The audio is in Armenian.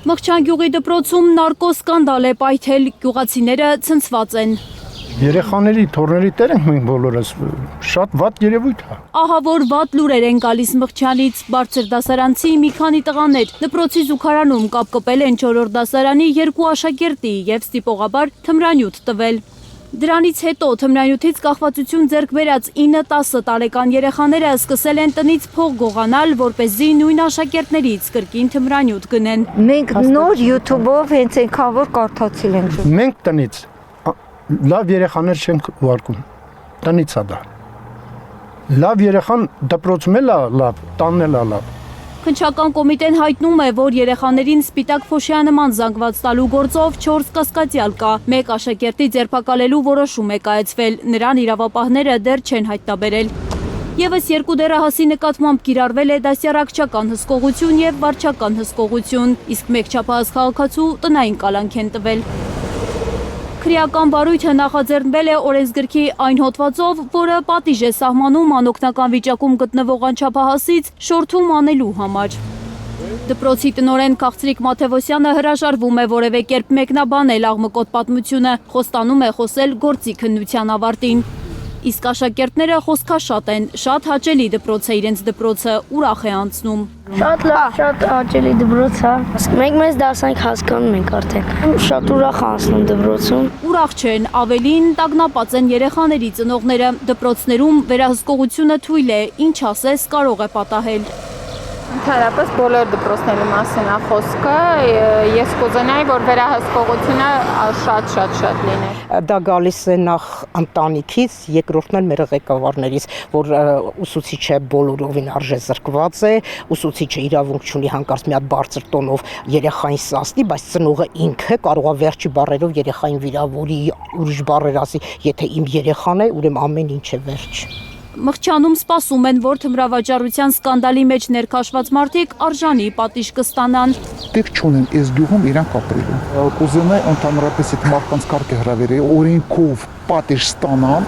Մղջան գյուղի դպրոցում նարկոսկանդալ է պայթել, գյուղացիները ցնցված են։ Երեխաների, թոռների տեր ենք մենք բոլորս, շատ վատ երևույթ է։ Ահա որ վատ լուրեր են գալիս Մղջանից, բարձր դասարանցի մի քանի տղաներ դպրոցի զուգարանում կապկպել են 4-րդ դասարանի 2 աշակերտի եւ ստիպողաբար թմրանյութ տվել։ Դրանից հետո թմրանյութից կախվածություն ձեռք բերած 9-10 տարեկան երեխաները սկսել են տնից փող գողանալ, որպեսզի նույն աշակերտներից կրկին թմրանյութ գնեն։ Մենք նոր YouTube-ով հենց այնքան որ կարդացել ենք։ Մենք տնից լավ երեխաներ չենք ուղարկում, տնից է դա։ Լավ երեխան դպրոցում էլ է լավ, տանն էլ է լավ։ Քննչական կոմիտեն հայտնում է, որ երեխաներին սպիտակ փոշիանման զանգված տալու գործով 4 կասկածյալ կա։ Մեկ աշակերտի ձերբակալելու որոշում է կայացվել, նրան իրավապահները դեռ չեն հայտնաբերել։ Եվս 2 դեռահասի նկատմամբ կիրառվել է դասյարակչական հսկողություն եւ վարչական հսկողություն, իսկ մեկ չափահաս քաղաքացու տնային կալանք են տվել։ Քրեական բարույթը նախաձեռնվել է օրենսգրքի այն հոդվածով, որը պատիժ է սահմանում անօգնական վիճակում գտնվող անչափահասից շորթում անելու համար։ Դպրոցի տնօրեն Քաղցրիկ Մաթևոսյանը հրաժարվում է որևէ կերպ մեկնաբանել աղմկոտ պատմությունը, խոստանում է խոսել գործի քննության ավարտին։ Իսկ աշակերտները խոսքաշատ են, շատ հաճելի դպրոց է իրենց դպրոցը, ուրախ է անցնում։ Շատ լավ, շատ հաճելի դպրոց է։ Մենք մեզ դասանք հասկանում ենք արդեն։ Շատ ուրախ անցնում դպրոցում։ Ուրախ չեն, ավելին տագնապած են երեխաների ծնողները։ Դպրոցներում վերահսկողությունը թույլ է, ինչ ասես կարող է պատահել։ Ընդհանրապես բոլոր դպրոցների մասին է խոսքը, ես կուզենայի, որ վերահսկողությունը շատ լիներ։ Դա գալիս է նախ ընտանիքից, երկրորդն էլ մեր ղեկավարներից, որ ուսուցիչը բոլորովին արժեզրկված է, ուսուցիչը իրավունք չունի հանկարծ մի հատ բարձր տոնով երեխային սասնի, բայց ծնողը ինքը կարող է վերջի բառերով երեխային վիրավորի, ուրիշ բառեր ասի, եթե իմ երեխան է, ուրեմն ամեն ինչ է վերջ։ Մղջանում սպասում են, որ թմրավաճառության սկանդալի մեջ ներքաշված մարդիկ արժանի պատիժ կստանան։ Տեղ չունեն այս գյուղում իրանք ապրելու։ Կուզենայի ընդհանրապես այդ մարդկանց կարգը հրավիրել, օրենքով պատիժ ստանան,